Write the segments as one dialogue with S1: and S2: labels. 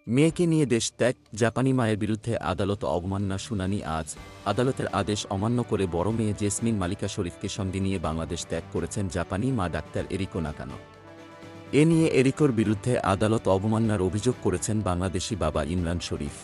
S1: মেয়েকে নিয়ে দেশ ত্যাগ, জাপানি মায়ের বিরুদ্ধে আদালত অবমাননা শুনানি আজ। আদালতের আদেশ অমান্য করে বড় মেয়ে জেসমিন মালিকা শরীফকে সঙ্গে নিয়ে বাংলাদেশ ত্যাগ করেছেন জাপানি মা ডাক্তার এরিকো নাকানো। এ নিয়ে এরিকোর বিরুদ্ধে আদালত অবমাননার অভিযোগ করেছেন বাংলাদেশি বাবা ইমরান শরীফ।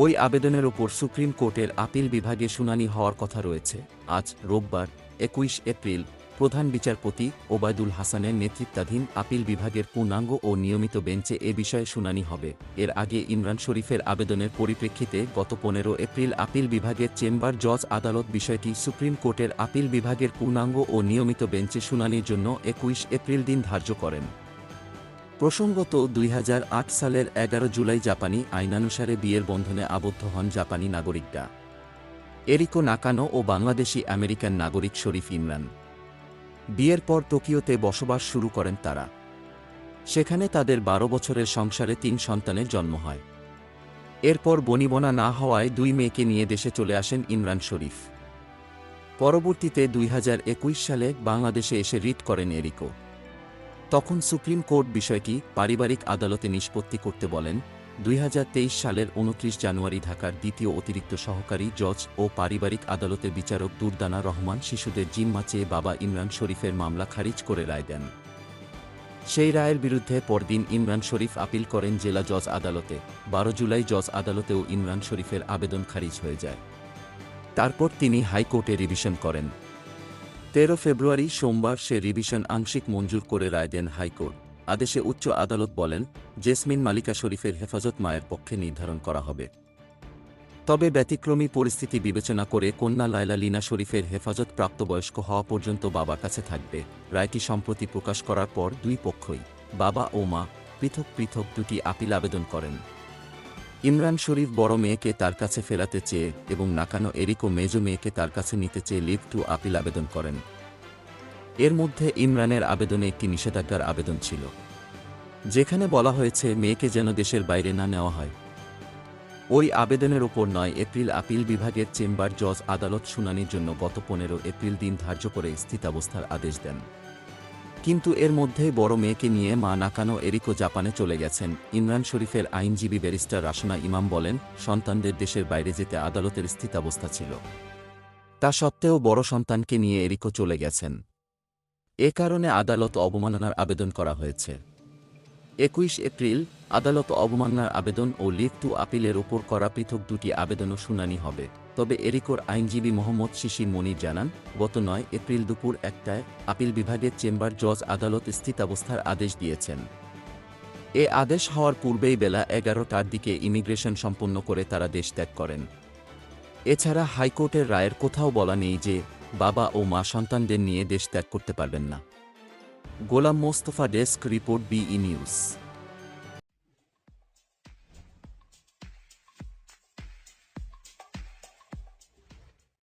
S1: ওই আবেদনের ওপর সুপ্রিম কোর্টের আপিল বিভাগে শুনানি হওয়ার কথা রয়েছে আজ রোববার ২১ এপ্রিল। প্রধান বিচারপতি ওবায়দুল হাসানের নেতৃত্বাধীন আপিল বিভাগের পূর্ণাঙ্গ ও নিয়মিত বেঞ্চে এ বিষয়ে শুনানি হবে। এর আগে ইমরান শরীফের আবেদনের পরিপ্রেক্ষিতে গত ১৫ এপ্রিল আপিল বিভাগের চেম্বার জজ আদালত বিষয়টি সুপ্রিম কোর্টের আপিল বিভাগের পূর্ণাঙ্গ ও নিয়মিত বেঞ্চে শুনানির জন্য ২১ এপ্রিল দিন ধার্য করেন। প্রসঙ্গত ২০০৮ সালের ১১ জুলাই জাপানি আইনানুসারে বিয়ের বন্ধনে আবদ্ধ হন জাপানি নাগরিকরা এরিকো নাকানো ও বাংলাদেশি আমেরিকান নাগরিক শরীফ ইমরান। বিয়ের পর টোকিওতে বসবাস শুরু করেন তারা। সেখানে তাদের ১২ বছরের সংসারে ৩ সন্তানের জন্ম হয়। এরপর বনিবনা না হওয়ায় ২ মেয়েকে নিয়ে দেশে চলে আসেন ইমরান শরীফ। পরবর্তীতে ২০২১ সালে বাংলাদেশে এসে রিট করেন এরিকো। তখন সুপ্রিম কোর্ট বিষয়টি পারিবারিক আদালতে নিষ্পত্তি করতে বলেন। ২০২৩ সালের ২৯ জানুয়ারি ঢাকার দ্বিতীয় অতিরিক্ত সহকারী জজ ও পারিবারিক আদালতের বিচারক দুরদানা রহমান শিশুদের জিম্মা চেয়ে বাবা ইমরান শরীফের মামলা খারিজ করে রায় দেন। সেই রায়ের বিরুদ্ধে পরদিন ইমরান শরীফ আপিল করেন জেলা জজ আদালতে। ১২ জুলাই জজ আদালতেও ইমরান শরীফের আবেদন খারিজ হয়ে যায়। তারপর তিনি হাইকোর্টে রিভিশন করেন। ১৩ ফেব্রুয়ারি সোমবার সে রিভিশন আংশিক মঞ্জুর করে রায় দেন হাইকোর্ট। আদেশে উচ্চ আদালত বলেন, জেসমিন মালিকা শরীফের হেফাজত মায়ের পক্ষে নির্ধারণ করা হবে। তবে ব্যতিক্রমী পরিস্থিতি বিবেচনা করে কন্যা লায়লা লিনা শরীফের হেফাজত প্রাপ্তবয়স্ক হওয়া পর্যন্ত বাবার কাছে থাকবে। রায়টি সম্প্রতি প্রকাশ করার পর দুই পক্ষই, বাবা ও মা, পৃথক পৃথক দুটি আপিল আবেদন করেন। ইমরান শরীফ বড় মেয়েকে তার কাছে ফেরাতে চেয়ে এবং নাকানো এরিকো মেজো মেয়েকে তার কাছে নিতে চেয়ে লিভ টু আপিল আবেদন করেন। এর মধ্যে ইমরানের আবেদনে একটি নিষেধাজ্ঞার আবেদন ছিল, যেখানে বলা হয়েছে মেয়েকে যেন দেশের বাইরে না নেওয়া হয়। ওই আবেদনের ওপর ৯ এপ্রিল আপিল বিভাগের চেম্বার জজ আদালত শুনানির জন্য গত ১৫ এপ্রিল দিন ধার্য করে স্থিতাবস্থার আদেশ দেন। কিন্তু এর মধ্যেই বড় মেয়েকে নিয়ে মা নাকানো এরিকো জাপানে চলে গেছেন। ইমরান শরীফের আইনজীবী ব্যারিস্টার রাসনা ইমাম বলেন, সন্তানদের দেশের বাইরে যেতে আদালতের স্থিতাবস্থা ছিল। তা সত্ত্বেও বড় সন্তানকে নিয়ে এরিকো চলে গেছেন। এ কারণে আদালত অবমাননার আবেদন করা হয়েছে। ২১ এপ্রিল আদালত অবমাননার আবেদন ও লিভ টু আপিলের ওপর করা পৃথক দুটি আবেদনও শুনানি হবে। তবে এরিকোর আইনজীবী মোহাম্মদ শিশির মনির জানান, গত ৯ এপ্রিল দুপুর ১টায় আপিল বিভাগের চেম্বার জজ আদালত স্থিতাবস্থার আদেশ দিয়েছেন। এ আদেশ হওয়ার পূর্বেই বেলা ১১টার দিকে ইমিগ্রেশন সম্পন্ন করে তারা দেশ ত্যাগ করেন। এছাড়া হাইকোর্টের রায়ের কোথাও বলা নেই যে বাবা ও মা সন্তানদের নিয়ে দেশ ত্যাগ করতে পারবেন না। গোলাম মোস্তফা, ডেস্ক রিপোর্ট, বিই নিউজ।